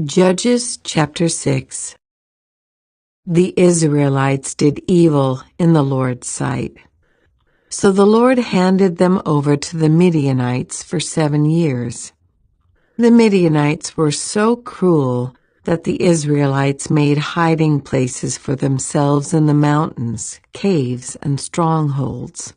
Judges chapter 6. The Israelites did evil in the Lord's sight. So the Lord handed them over to the Midianites for 7 years. The Midianites were so cruel that the Israelites made hiding places for themselves in the mountains, caves, and strongholds.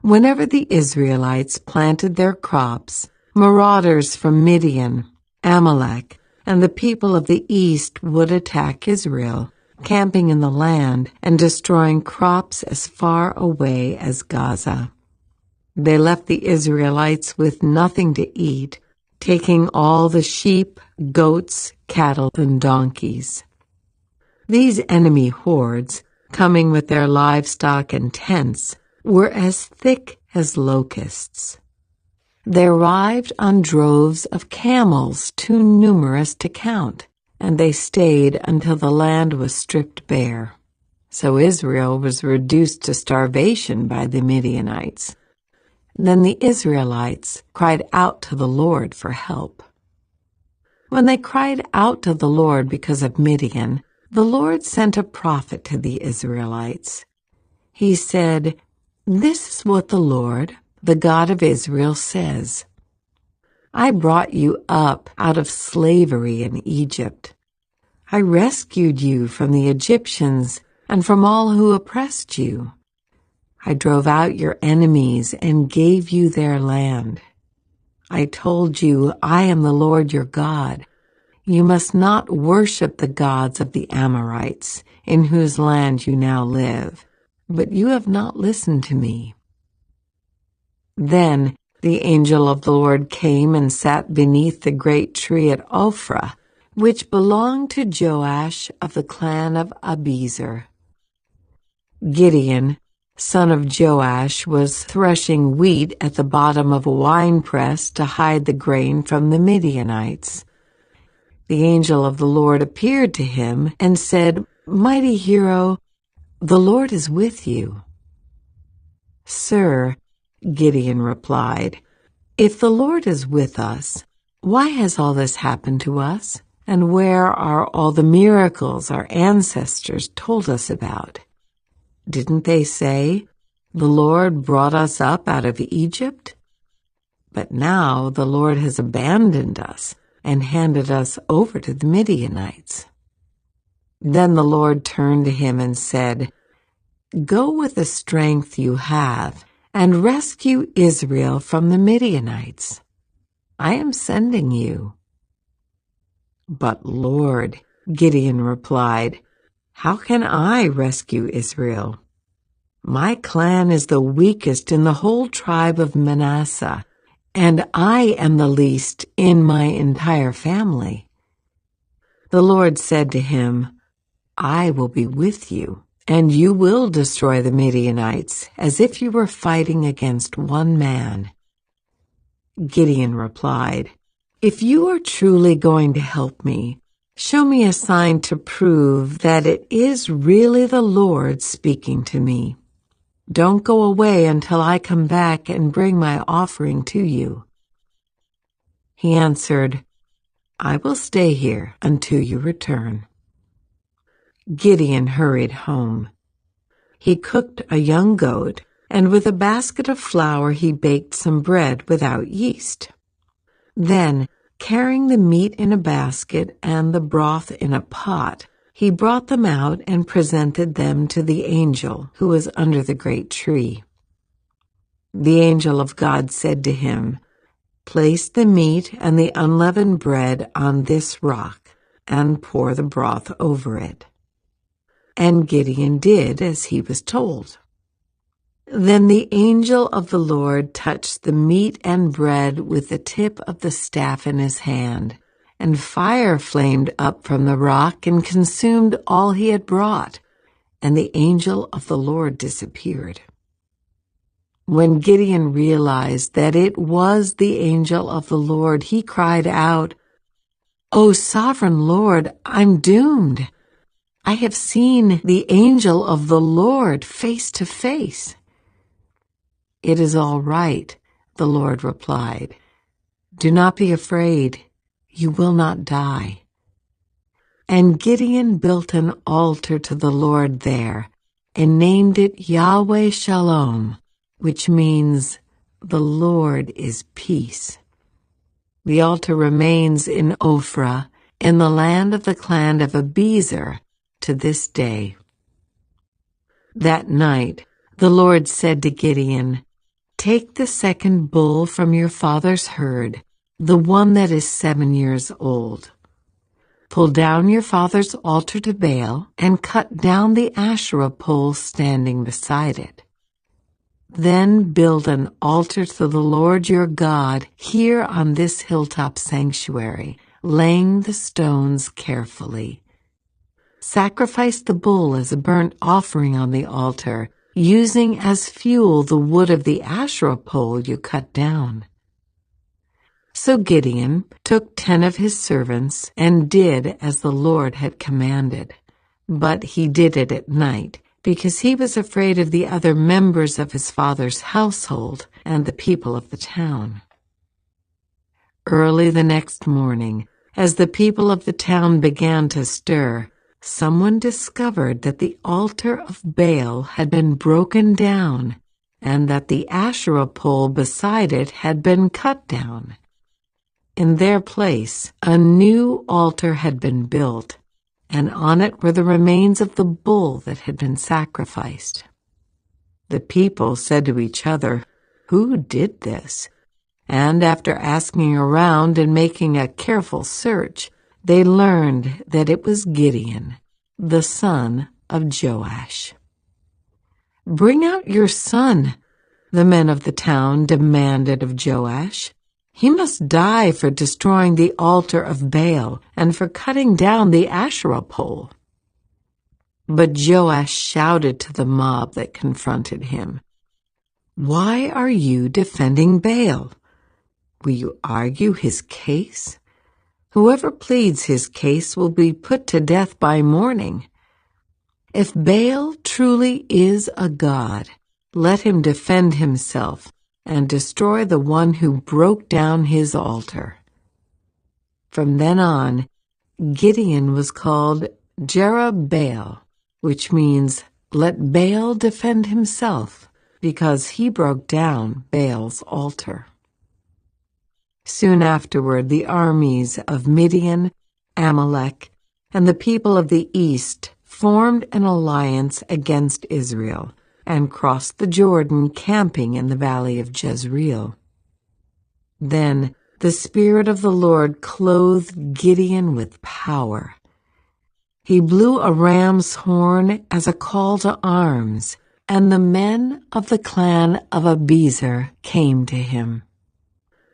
Whenever the Israelites planted their crops, marauders from Midian, Amalek, and the people of the east would attack Israel, camping in the land and destroying crops as far away as Gaza. They left the Israelites with nothing to eat, taking all the sheep, goats, cattle, and donkeys. These enemy hordes, coming with their livestock and tents, were as thick as locusts. They arrived on droves of camels too numerous to count, and they stayed until the land was stripped bare. So Israel was reduced to starvation by the Midianites. Then the Israelites cried out to the Lord for help. When they cried out to the Lord because of Midian, the Lord sent a prophet to the Israelites. He said, "This is what the Lord, the God of Israel, says. I brought you up out of slavery in Egypt. I rescued you from the Egyptians and from all who oppressed you. I drove out your enemies and gave you their land. I told you, I am the Lord your God. You must not worship the gods of the Amorites, in whose land you now live. But you have not listened to me." Then the angel of the Lord came and sat beneath the great tree at Ophrah, which belonged to Joash of the clan of Abiezer. Gideon, son of Joash, was threshing wheat at the bottom of a winepress to hide the grain from the Midianites. The angel of the Lord appeared to him and said, "Mighty hero, the Lord is with you." "Sir," Gideon replied, "if the Lord is with us, why has all this happened to us? And where are all the miracles our ancestors told us about? Didn't they say, 'The Lord brought us up out of Egypt'? But now the Lord has abandoned us and handed us over to the Midianites." Then the Lord turned to him and said, "Go with the strength you have and rescue Israel from the Midianites. I am sending you." "But Lord," Gideon replied, "how can I rescue Israel? My clan is the weakest in the whole tribe of Manasseh, and I am the least in my entire family." The Lord said to him, "I will be with you, and you will destroy the Midianites as if you were fighting against one man." Gideon replied, "If you are truly going to help me, show me a sign to prove that it is really the Lord speaking to me. Don't go away until I come back and bring my offering to you." He answered, "I will stay here until you return." Gideon hurried home. He cooked a young goat, and with a basket of flour he baked some bread without yeast. Then, carrying the meat in a basket and the broth in a pot, he brought them out and presented them to the angel who was under the great tree. The angel of God said to him, "Place the meat and the unleavened bread on this rock and pour the broth over it." And Gideon did as he was told. Then the angel of the Lord touched the meat and bread with the tip of the staff in his hand, and fire flamed up from the rock and consumed all he had brought, and the angel of the Lord disappeared. When Gideon realized that it was the angel of the Lord, he cried out, "O sovereign Lord, I'm doomed. I have seen the angel of the Lord face to face." "It is all right," the Lord replied. "Do not be afraid. you will not die." And Gideon built an altar to the Lord there and named it Yahweh Shalom, which means the Lord is peace. The altar remains in Ophrah, in the land of the clan of Abiezer, to this day. That night the Lord said to Gideon, "Take the second bull from your father's herd, the one that is 7 years old. Pull down your father's altar to Baal and cut down the Asherah pole standing beside it. Then build an altar to the Lord your God here on this hilltop sanctuary, laying the stones carefully. Sacrifice the bull as a burnt offering on the altar, using as fuel the wood of the Asherah pole you cut down." So Gideon took 10 of his servants and did as the Lord had commanded. But he did it at night, because he was afraid of the other members of his father's household and the people of the town. Early the next morning, as the people of the town began to stir, someone discovered that the altar of Baal had been broken down and that the Asherah pole beside it had been cut down. In their place, a new altar had been built, and on it were the remains of the bull that had been sacrificed. The people said to each other, "Who did this?" And after asking around and making a careful search, they learned that it was Gideon, the son of Joash. "Bring out your son," the men of the town demanded of Joash. "He must die for destroying the altar of Baal and for cutting down the Asherah pole." But Joash shouted to the mob that confronted him, "Why are you defending Baal? Will you argue his case? Whoever pleads his case will be put to death by morning. If Baal truly is a god, let him defend himself and destroy the one who broke down his altar." From then on, Gideon was called Jerubbaal, which means "let Baal defend himself," because he broke down Baal's altar. Soon afterward, the armies of Midian, Amalek, and the people of the east formed an alliance against Israel and crossed the Jordan, camping in the valley of Jezreel. Then the Spirit of the Lord clothed Gideon with power. He blew a ram's horn as a call to arms, and the men of the clan of Abiezer came to him.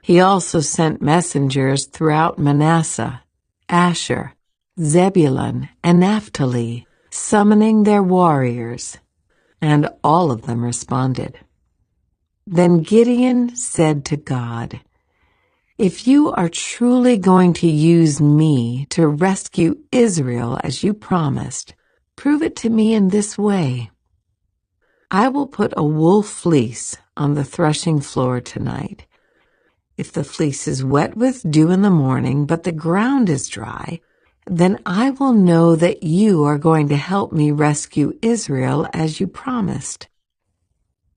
He also sent messengers throughout Manasseh, Asher, Zebulun, and Naphtali, summoning their warriors, and all of them responded. Then Gideon said to God, "If you are truly going to use me to rescue Israel as you promised, prove it to me in this way. I will put a wool fleece on the threshing floor tonight. If the fleece is wet with dew in the morning, but the ground is dry, then I will know that you are going to help me rescue Israel as you promised."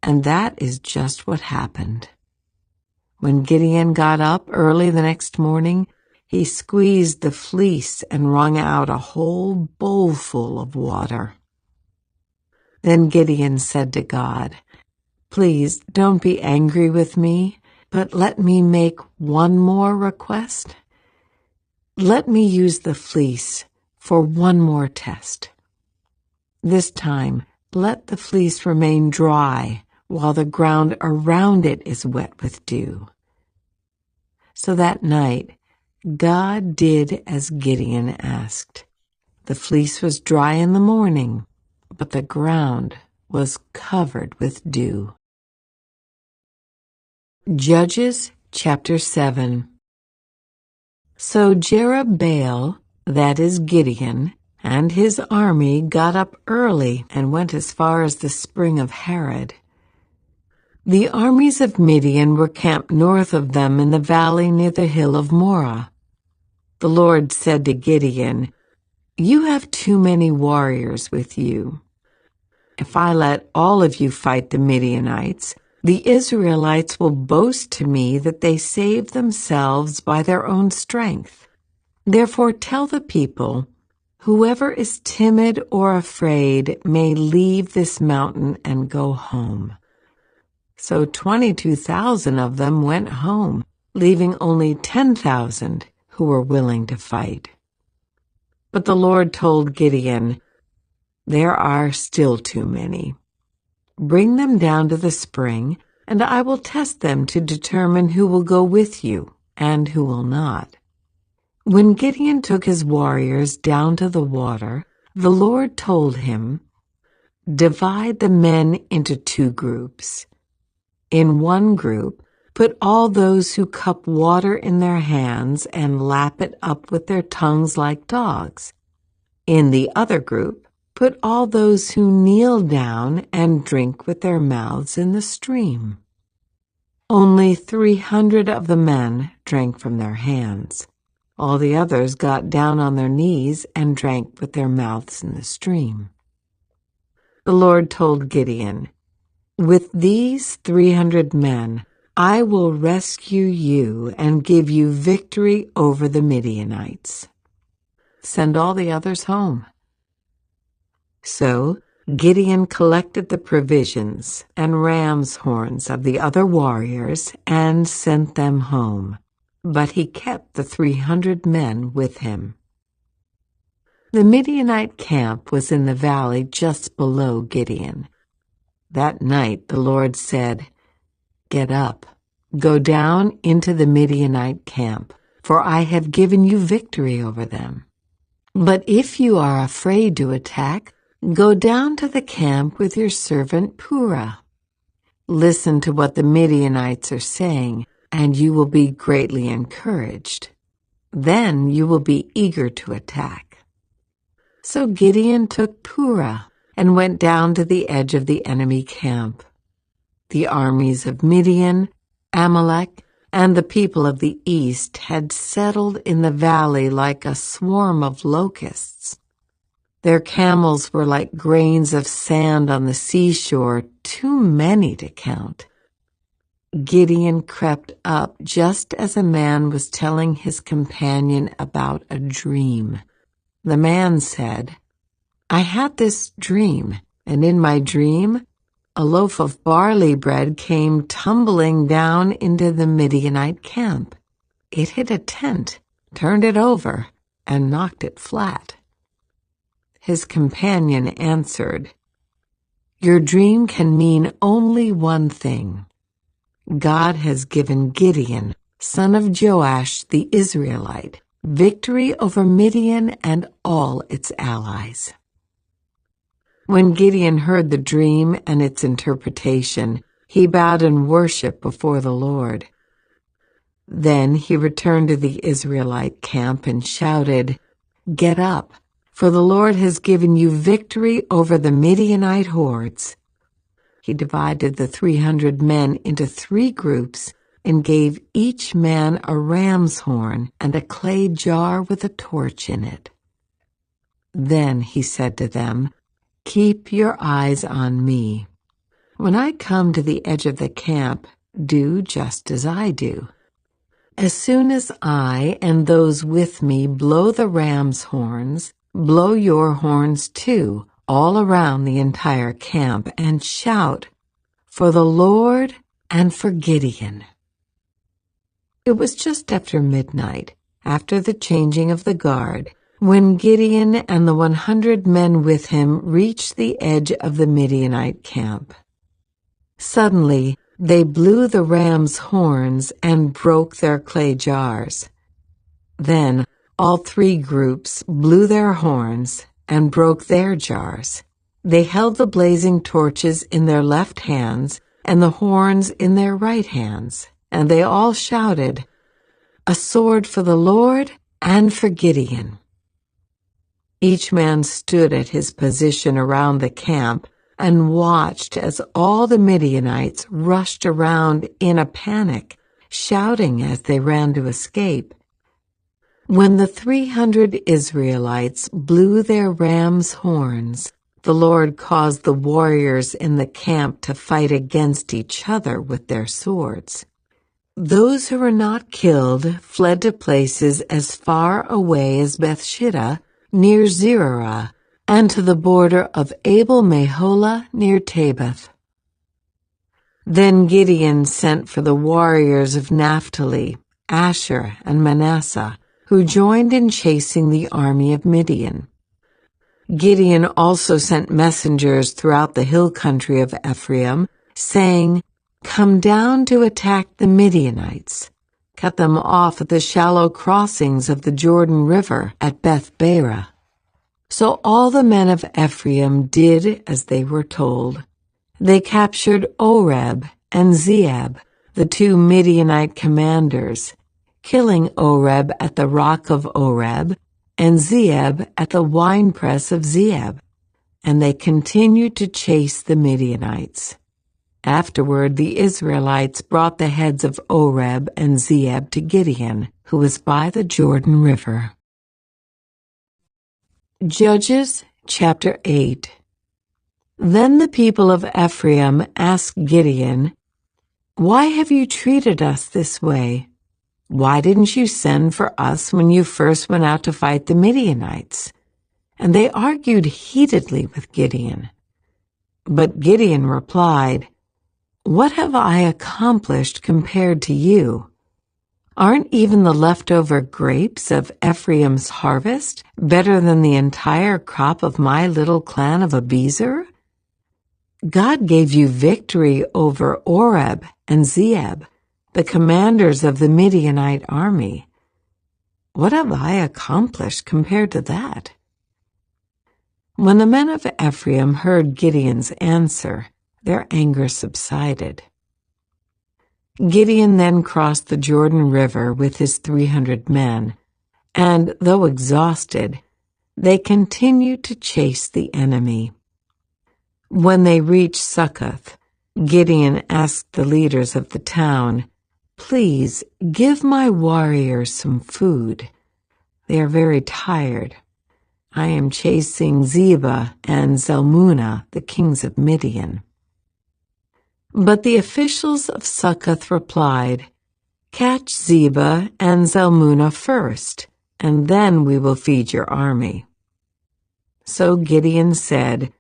And that is just what happened. When Gideon got up early the next morning, he squeezed the fleece and wrung out a whole bowlful of water. Then Gideon said to God, "Please don't be angry with me, but let me make one more request. Let me use the fleece for one more test. This time, let the fleece remain dry while the ground around it is wet with dew." So that night, God did as Gideon asked. The fleece was dry in the morning, but the ground was covered with dew. Judges chapter 7. So Jerubbaal, that is Gideon, and his army got up early and went as far as the spring of Harod. The armies of Midian were camped north of them in the valley near the hill of Morah. The Lord said to Gideon, "You have too many warriors with you. If I let all of you fight the Midianites, the Israelites will boast to me that they saved themselves by their own strength. Therefore tell the people, whoever is timid or afraid may leave this mountain and go home." So 22,000 of them went home, leaving only 10,000 who were willing to fight. But the Lord told Gideon, "There are still too many. Bring them down to the spring, and I will test them to determine who will go with you and who will not." When Gideon took his warriors down to the water, the Lord told him, "Divide the men into 2 groups. In one group, put all those who cup water in their hands and lap it up with their tongues like dogs. In the other group, put all those who kneel down and drink with their mouths in the stream." Only 300 of the men drank from their hands. All the others got down on their knees and drank with their mouths in the stream. The Lord told Gideon, "With these 300 men, I will rescue you and give you victory over the Midianites. Send all the others home." So Gideon collected the provisions and ram's horns of the other warriors and sent them home, but he kept the 300 men with him. The Midianite camp was in the valley just below Gideon. That night the Lord said, "Get up, go down into the Midianite camp, for I have given you victory over them. But if you are afraid to attack, go down to the camp with your servant Purah. Listen to what the Midianites are saying, and you will be greatly encouraged. Then you will be eager to attack." So Gideon took Purah and went down to the edge of the enemy camp. The armies of Midian, Amalek, and the people of the east had settled in the valley like a swarm of locusts. Their camels were like grains of sand on the seashore, too many to count. Gideon crept up just as a man was telling his companion about a dream. The man said, "I had this dream, and in my dream, a loaf of barley bread came tumbling down into the Midianite camp. It hit a tent, turned it over, and knocked it flat." His companion answered, "Your dream can mean only one thing. God has given Gideon, son of Joash the Israelite, victory over Midian and all its allies." When Gideon heard the dream and its interpretation, he bowed in worship before the Lord. Then he returned to the Israelite camp and shouted, "Get up, for the Lord has given you victory over the Midianite hordes." He divided the 300 men into 3 groups and gave each man a ram's horn and a clay jar with a torch in it. Then he said to them, "Keep your eyes on me. When I come to the edge of the camp, do just as I do. As soon as I and those with me blow the ram's horns, blow your horns too, all around the entire camp, and shout, 'For the Lord and for Gideon.'" It was just after midnight, after the changing of the guard, when Gideon and the 100 men with him reached the edge of the Midianite camp. Suddenly, they blew the ram's horns and broke their clay jars. Then all 3 groups blew their horns and broke their jars. They held the blazing torches in their left hands and the horns in their right hands, and they all shouted, "A sword for the Lord and for Gideon." Each man stood at his position around the camp and watched as all the Midianites rushed around in a panic, shouting as they ran to escape. When the 300 Israelites blew their ram's horns, the Lord caused the warriors in the camp to fight against each other with their swords. Those who were not killed fled to places as far away as Bethshitta near Zerah, and to the border of Abel-Meholah near Tabbath. Then Gideon sent for the warriors of Naphtali, Asher, and Manasseh, who joined in chasing the army of Midian. Gideon also sent messengers throughout the hill country of Ephraim, saying, "Come down to attack the Midianites. Cut them off at the shallow crossings of the Jordan River at Beth-barah." So all the men of Ephraim did as they were told. They captured Oreb and Zeeb, the two Midianite commanders, killing Oreb at the rock of Oreb and Zeeb at the winepress of Zeeb, and they continued to chase the Midianites. Afterward, the Israelites brought the heads of Oreb and Zeeb to Gideon, who was by the Jordan River. Judges chapter 8. Then the people of Ephraim asked Gideon, "Why have you treated us this way? Why didn't you send for us when you first went out to fight the Midianites?" And they argued heatedly with Gideon. But Gideon replied, "What have I accomplished compared to you? Aren't even the leftover grapes of Ephraim's harvest better than the entire crop of my little clan of Abiezer? God gave you victory over Oreb and Zeeb, the commanders of the Midianite army. What have I accomplished compared to that?" When the men of Ephraim heard Gideon's answer, their anger subsided. Gideon then crossed the Jordan River with his 300 men, and, though exhausted, they continued to chase the enemy. When they reached Succoth, Gideon asked the leaders of the town, "Please give my warriors some food. They are very tired. I am chasing Zebah and Zalmunna, the kings of Midian." But the officials of Succoth replied, "Catch Zebah and Zalmunna first, and then we will feed your army." So Gideon said,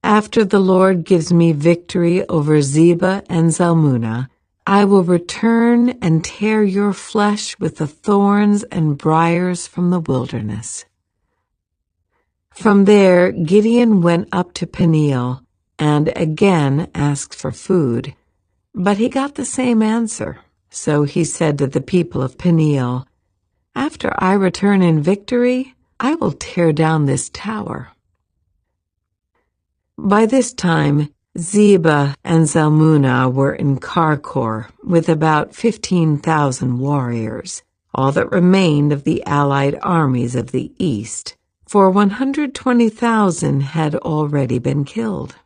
"After the Lord gives me victory over Zebah and Zalmunna, I will return and tear your flesh with the thorns and briars from the wilderness." From there, Gideon went up to Peniel and again asked for food, but he got the same answer. So he said to the people of Peniel, "After I return in victory, I will tear down this tower." By this time, Zebah and Zalmunna were in Karkor with about 15,000 warriors, all that remained of the allied armies of the east, for 120,000 had already been killed.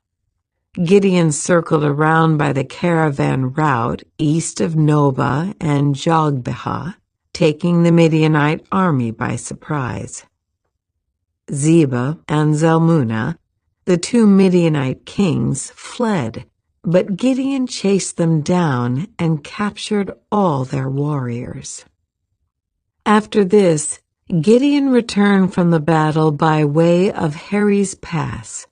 Gideon circled around by the caravan route east of Nobah and Jogbehah, taking the Midianite army by surprise. Zebah and Zalmunna, the two Midianite kings, fled, but Gideon chased them down and captured all their warriors. After this, Gideon returned from the battle by way of Heres Pass.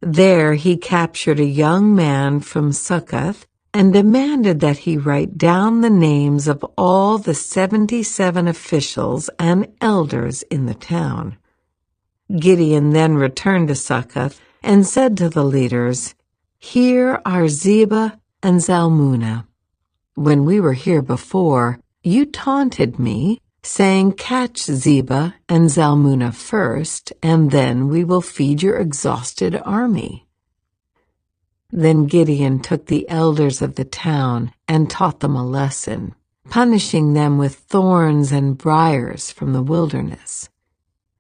There he captured a young man from Succoth and demanded that he write down the names of all the 77 officials and elders in the town. Gideon then returned to Succoth and said to the leaders, "Here are Zebah and Zalmunna. When we were here before, you taunted me, saying, 'Catch Zebah and Zalmunna first, and then we will feed your exhausted army.'" Then Gideon took the elders of the town and taught them a lesson, punishing them with thorns and briars from the wilderness.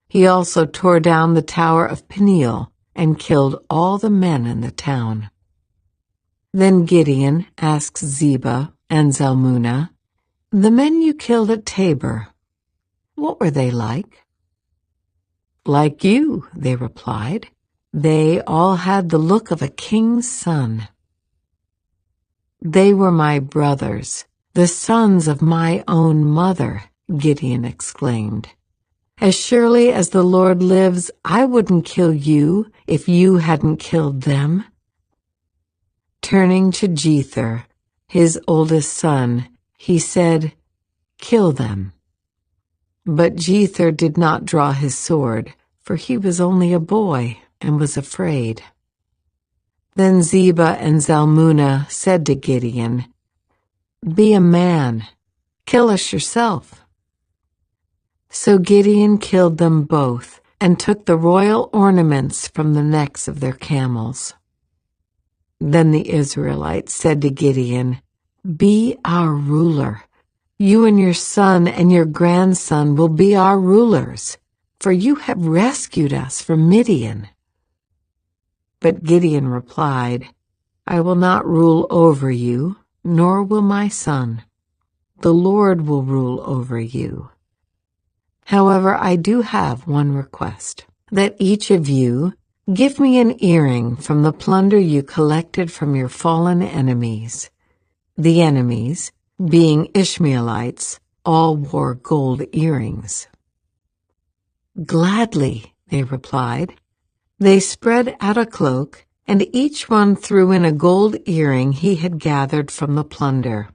He also tore down the tower of Peniel and killed all the men in the town. Then Gideon asked Zebah and Zalmunna, "The men you killed at Tabor, What were they like? Like you, they replied. They all had the look of a king's son. They were my brothers, the sons of my own mother, Gideon exclaimed. As surely as the Lord lives, I wouldn't kill you if you hadn't killed them. Turning to Jether, his oldest son, he said, Kill them. But Jether did not draw his sword, for he was only a boy and was afraid. Then Zebah and Zalmunna said to Gideon, Be a man, kill us yourself. So Gideon killed them both and took the royal ornaments from the necks of their camels. Then the Israelites said to Gideon, Be our ruler. You and your son and your grandson will be our rulers, for you have rescued us from Midian. But Gideon replied, I will not rule over you, nor will my son. The Lord will rule over you. However, I do have one request, that each of you give me an earring from the plunder you collected from your fallen enemies. The enemies, being Ishmaelites, all wore gold earrings. Gladly, they replied. They spread out a cloak, and each one threw in a gold earring he had gathered from the plunder.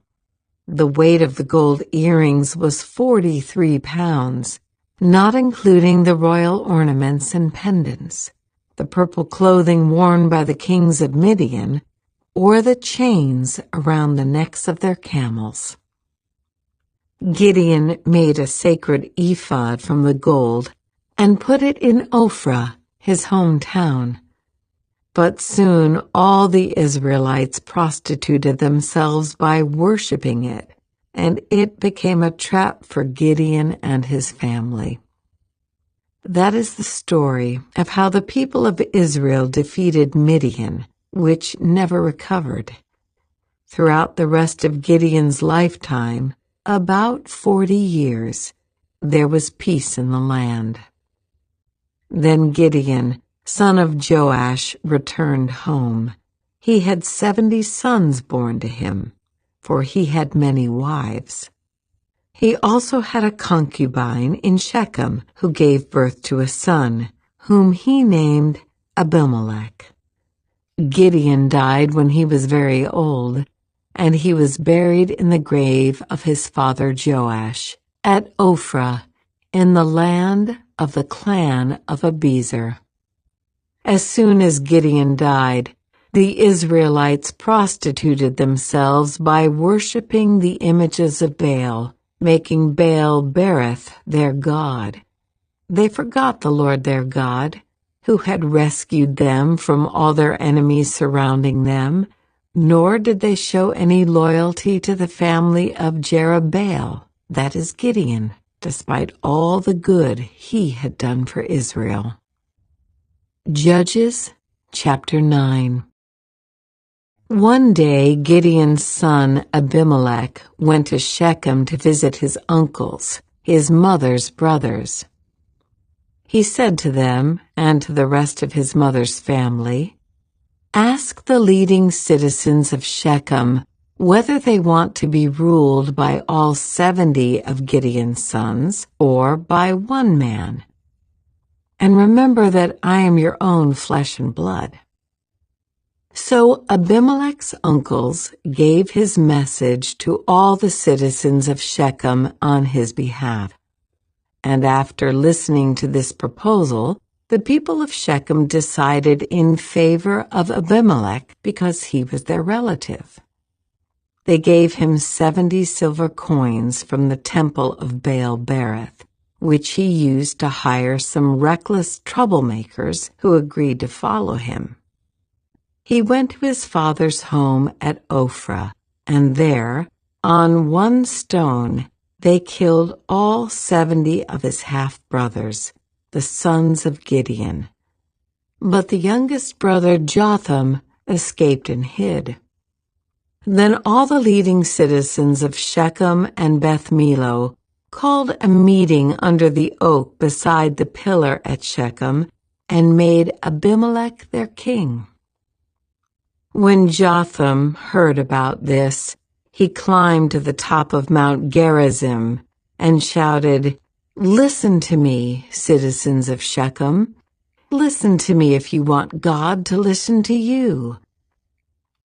The weight of the gold earrings was 43 pounds, not including the royal ornaments and pendants, the purple clothing worn by the kings of Midian, or the chains around the necks of their camels. Gideon made a sacred ephod from the gold and put it in Ophrah, his hometown. But soon all the Israelites prostituted themselves by worshiping it, and it became a trap for Gideon and his family. That is the story of how the people of Israel defeated Midian, which never recovered. Throughout the rest of Gideon's lifetime, about 40 years, there was peace in the land. Then Gideon, son of Joash, returned home. He had 70 sons born to him, for he had many wives. He also had a concubine in Shechem who gave birth to a son, whom he named Abimelech. Gideon died when he was very old, and he was buried in the grave of his father Joash at Ophrah in the land of the clan of Abiezer. As soon as Gideon died, the Israelites prostituted themselves by worshiping the images of Baal, making Baal Berith their god. They forgot the Lord their God, who had rescued them from all their enemies surrounding them, nor did they show any loyalty to the family of Jerubbaal, that is Gideon, despite all the good he had done for Israel. Judges chapter 9. One day Gideon's son Abimelech went to Shechem to visit his uncles, his mother's brothers. He said to them and to the rest of his mother's family, Ask the leading citizens of Shechem whether they want to be ruled by all 70 of Gideon's sons or by one man. And remember that I am your own flesh and blood. So Abimelech's uncles gave his message to all the citizens of Shechem on his behalf. And after listening to this proposal, the people of Shechem decided in favor of Abimelech because he was their relative. They gave him 70 silver coins from the temple of Baal Berith, which he used to hire some reckless troublemakers who agreed to follow him. He went to his father's home at Ophrah, and there, on one stone, they killed all 70 of his half-brothers, the sons of Gideon. But the youngest brother, Jotham, escaped and hid. Then all the leading citizens of Shechem and Beth Millo called a meeting under the oak beside the pillar at Shechem, and made Abimelech their king. When Jotham heard about this, he climbed to the top of Mount Gerizim and shouted, "Listen to me, citizens of Shechem. Listen to me if you want God to listen to you."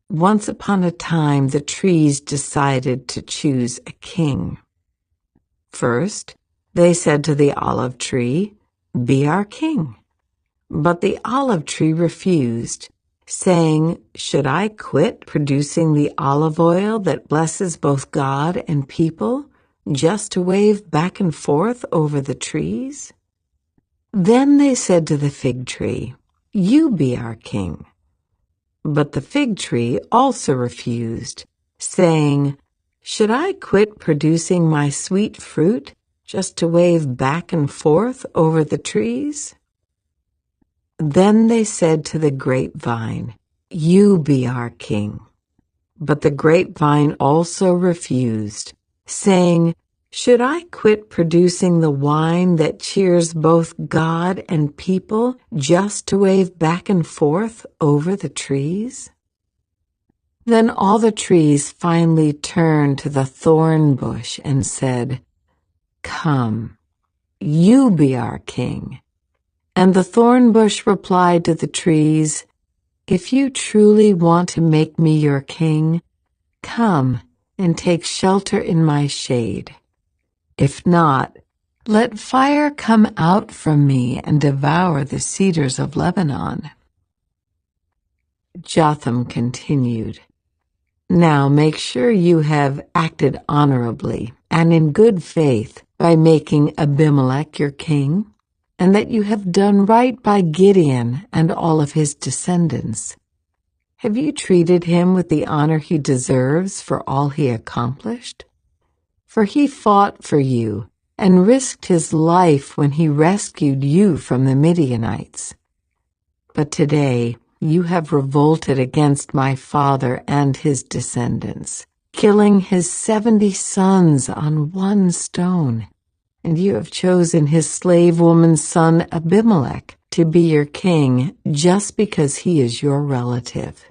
Once upon a time, the trees decided to choose a king. First, they said to the olive tree, "Be our king." But the olive tree refused, saying, "Should I quit producing the olive oil that blesses both God and people just to wave back and forth over the trees?" Then they said to the fig tree, "You be our king." But the fig tree also refused, saying, "Should I quit producing my sweet fruit just to wave back and forth over the trees?" Then they said to the grapevine, "You be our king." But the grapevine also refused, saying, "Should I quit producing the wine that cheers both God and people just to wave back and forth over the trees?" Then all the trees finally turned to the thorn bush and said, "Come, you be our king." And the thorn bush replied to the trees, "If you truly want to make me your king, come and take shelter in my shade. If not, let fire come out from me and devour the cedars of Lebanon." Jotham continued, "Now make sure you have acted honorably and in good faith by making Abimelech your king, and that you have done right by Gideon and all of his descendants. Have you treated him with the honor he deserves for all he accomplished? For he fought for you and risked his life when he rescued you from the Midianites. But today you have revolted against my father and his descendants, killing his 70 sons on one stone, and you have chosen his slave woman's son Abimelech to be your king just because he is your relative.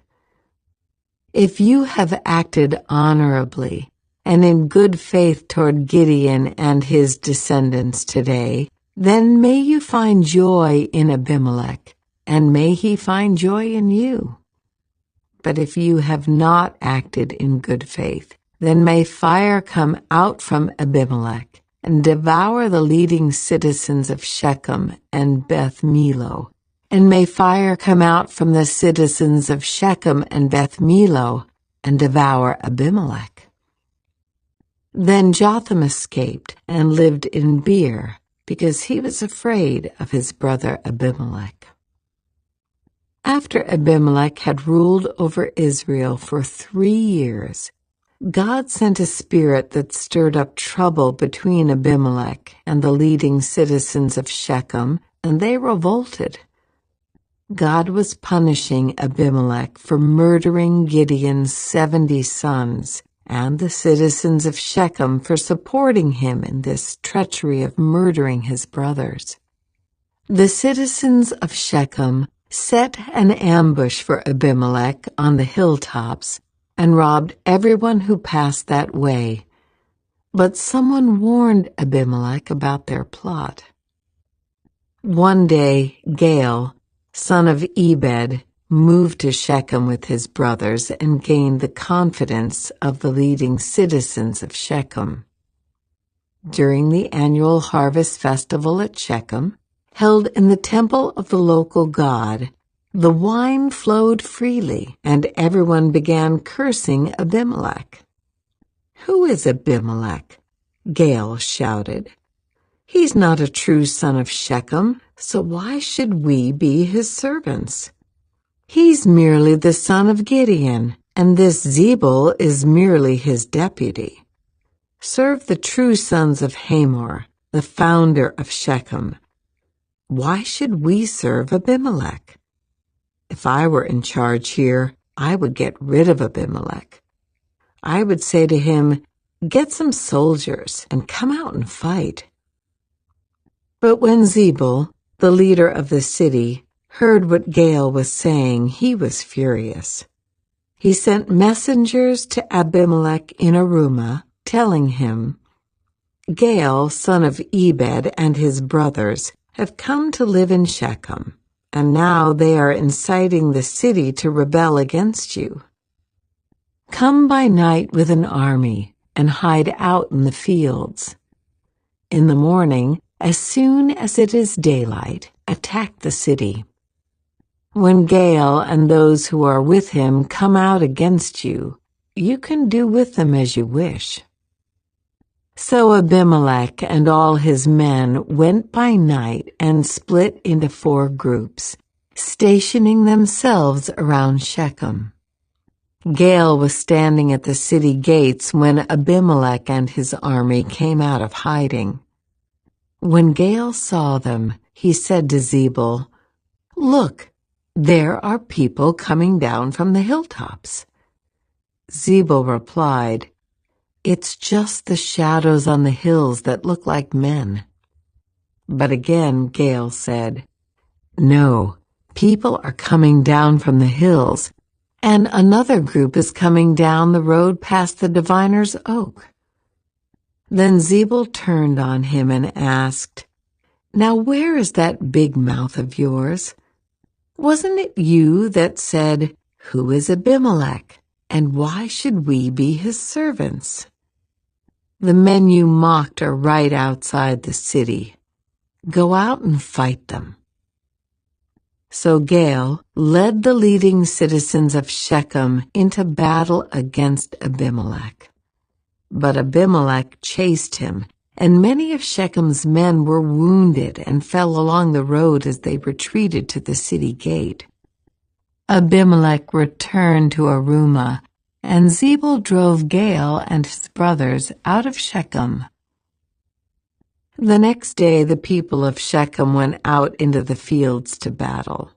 If you have acted honorably and in good faith toward Gideon and his descendants today, then may you find joy in Abimelech, and may he find joy in you. But if you have not acted in good faith, then may fire come out from Abimelech and devour the leading citizens of Shechem and Beth Millo, and may fire come out from the citizens of Shechem and Beth Millo and devour Abimelech." Then Jotham escaped and lived in Beer, because he was afraid of his brother Abimelech. After Abimelech had ruled over Israel for 3 years, God sent a spirit that stirred up trouble between Abimelech and the leading citizens of Shechem, and they revolted. God was punishing Abimelech for murdering Gideon's 70 sons, and the citizens of Shechem for supporting him in this treachery of murdering his brothers. The citizens of Shechem set an ambush for Abimelech on the hilltops and robbed everyone who passed that way. But someone warned Abimelech about their plot. One day, Gaal, son of Ebed, moved to Shechem with his brothers and gained the confidence of the leading citizens of Shechem. During the annual harvest festival at Shechem, held in the temple of the local god, the wine flowed freely, and everyone began cursing Abimelech. "Who is Abimelech?" Gaal shouted. "He's not a true son of Shechem, so why should we be his servants? He's merely the son of Gideon, and this Zebul is merely his deputy. Serve the true sons of Hamor, the founder of Shechem. Why should we serve Abimelech? If I were in charge here, I would get rid of Abimelech. I would say to him, Get some soldiers and come out and fight." But when Zebul, the leader of the city, heard what Gaal was saying, he was furious. He sent messengers to Abimelech in Arumah, telling him, "Gaal, son of Ebed, and his brothers have come to live in Shechem, and now they are inciting the city to rebel against you. Come by night with an army and hide out in the fields. In the morning, as soon as it is daylight, attack the city. When Gaal and those who are with him come out against you, you can do with them as you wish." So Abimelech and all his men went by night and split into 4 groups, stationing themselves around Shechem. Gaal was standing at the city gates when Abimelech and his army came out of hiding. When Gaal saw them, he said to Zebul, "Look, there are people coming down from the hilltops." Zebul replied, "It's just the shadows on the hills that look like men." But again Gaal said, "No, people are coming down from the hills, and another group is coming down the road past the diviner's oak." Then Zebul turned on him and asked, "Now where is that big mouth of yours? Wasn't it you that said, 'Who is Abimelech, and why should we be his servants?' The men you mocked are right outside the city. Go out and fight them." So Gaal led the leading citizens of Shechem into battle against Abimelech. But Abimelech chased him, and many of Shechem's men were wounded and fell along the road as they retreated to the city gate. Abimelech returned to Arumah, and Zebul drove Gaal and his brothers out of Shechem. The next day the people of Shechem went out into the fields to battle.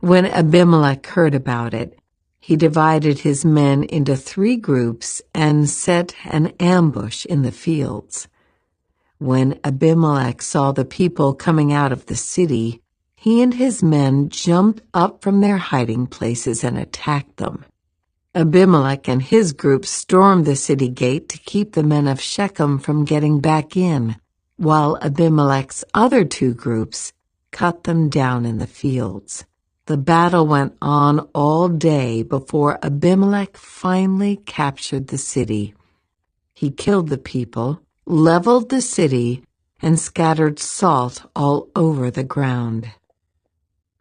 When Abimelech heard about it, he divided his men into 3 groups and set an ambush in the fields. When Abimelech saw the people coming out of the city, he and his men jumped up from their hiding places and attacked them. Abimelech and his group stormed the city gate to keep the men of Shechem from getting back in, while Abimelech's other 2 groups cut them down in the fields. The battle went on all day before Abimelech finally captured the city. He killed the people, leveled the city, and scattered salt all over the ground.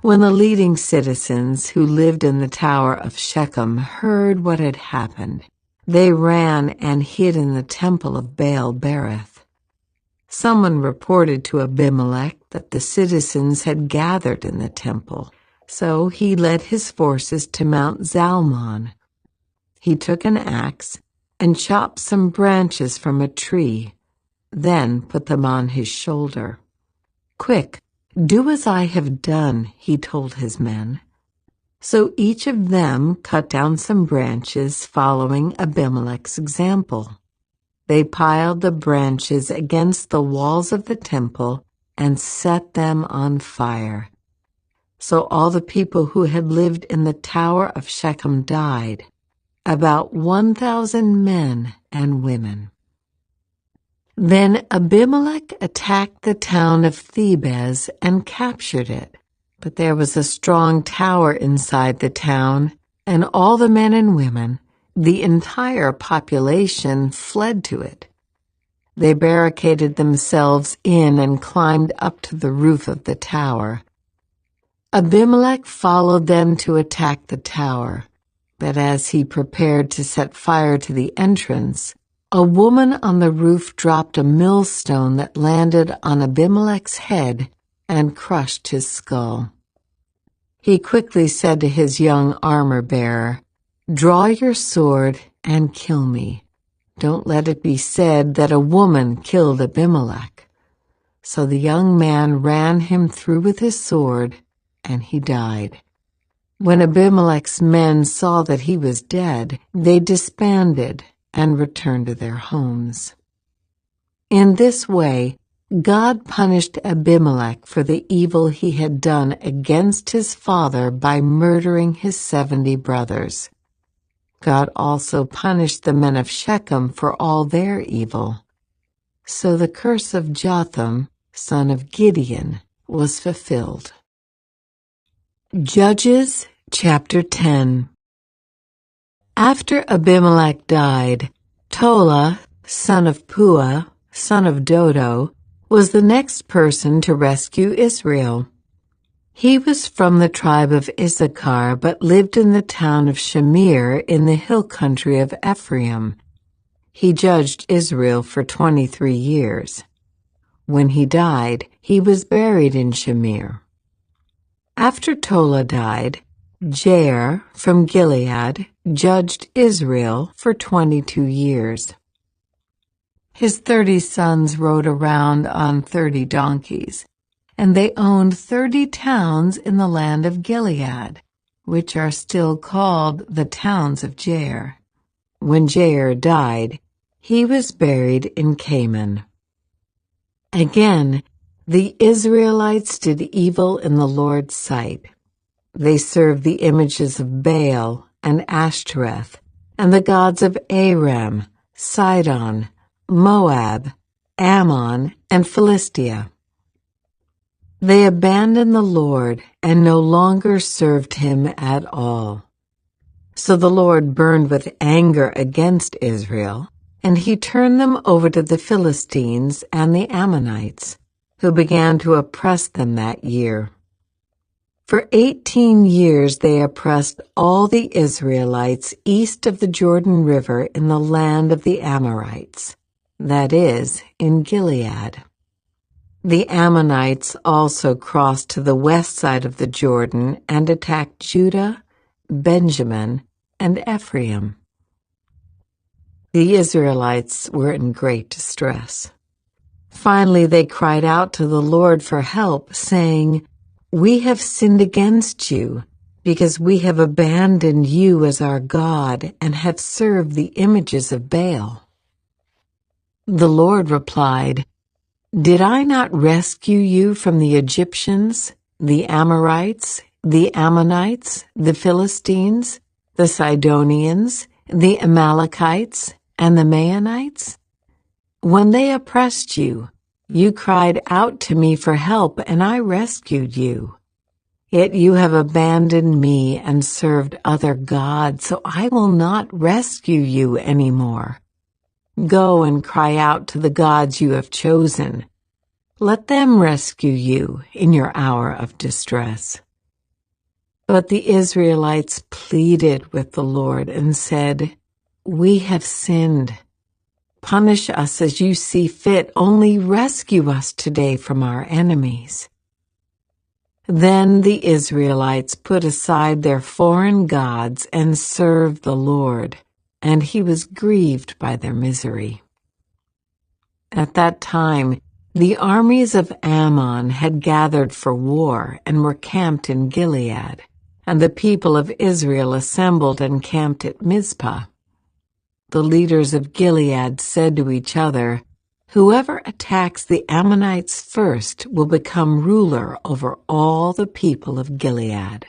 When the leading citizens who lived in the tower of Shechem heard what had happened, they ran and hid in the temple of Baal-berith. Someone reported to Abimelech that the citizens had gathered in the temple, so he led his forces to Mount Zalmon. He took an axe and chopped some branches from a tree, then put them on his shoulder. "Quick, do as I have done," he told his men. So each of them cut down some branches following Abimelech's example. They piled the branches against the walls of the temple and set them on fire. So all the people who had lived in the tower of Shechem died, about 1,000 men and women. Then Abimelech attacked the town of Thebez and captured it. But there was a strong tower inside the town, and all the men and women, the entire population, fled to it. They barricaded themselves in and climbed up to the roof of the tower. Abimelech followed them to attack the tower, but as he prepared to set fire to the entrance, a woman on the roof dropped a millstone that landed on Abimelech's head and crushed his skull. He quickly said to his young armor-bearer, "Draw your sword and kill me. Don't let it be said that a woman killed Abimelech." So the young man ran him through with his sword, and he died. When Abimelech's men saw that he was dead, they disbanded and return to their homes. In this way, God punished Abimelech for the evil he had done against his father by murdering his 70 brothers. God also punished the men of Shechem for all their evil. So the curse of Jotham, son of Gideon, was fulfilled. Judges chapter 10. After Abimelech died, Tola, son of Puah, son of Dodo, was the next person to rescue Israel. He was from the tribe of Issachar but lived in the town of Shamir in the hill country of Ephraim. He judged Israel for 23 years. When he died, he was buried in Shamir. After Tola died, Jair from Gilead judged Israel for 22 years. His 30 sons rode around on 30 donkeys, and they owned 30 towns in the land of Gilead, which are still called the towns of Jair. When Jair died, he was buried in Canaan. Again, the Israelites did evil in the Lord's sight. They served the images of Baal and Ashtoreth, and the gods of Aram, Sidon, Moab, Ammon, and Philistia. They abandoned the Lord and no longer served him at all. So the Lord burned with anger against Israel, and he turned them over to the Philistines and the Ammonites, who began to oppress them that year. For 18 years they oppressed all the Israelites east of the Jordan River in the land of the Amorites, that is, in Gilead. The Ammonites also crossed to the west side of the Jordan and attacked Judah, Benjamin, and Ephraim. The Israelites were in great distress. Finally, they cried out to the Lord for help, saying, "We have sinned against you, because we have abandoned you as our God and have served the images of Baal." The Lord replied, "Did I not rescue you from the Egyptians, the Amorites, the Ammonites, the Philistines, the Sidonians, the Amalekites, and the Maonites? When they oppressed you, you cried out to me for help, and I rescued you. Yet you have abandoned me and served other gods, so I will not rescue you anymore. Go and cry out to the gods you have chosen. Let them rescue you in your hour of distress." But the Israelites pleaded with the Lord and said, "We have sinned. Punish us as you see fit, only rescue us today from our enemies." Then the Israelites put aside their foreign gods and served the Lord, and he was grieved by their misery. At that time, the armies of Ammon had gathered for war and were camped in Gilead, and the people of Israel assembled and camped at Mizpah. The leaders of Gilead said to each other, "Whoever attacks the Ammonites first will become ruler over all the people of Gilead."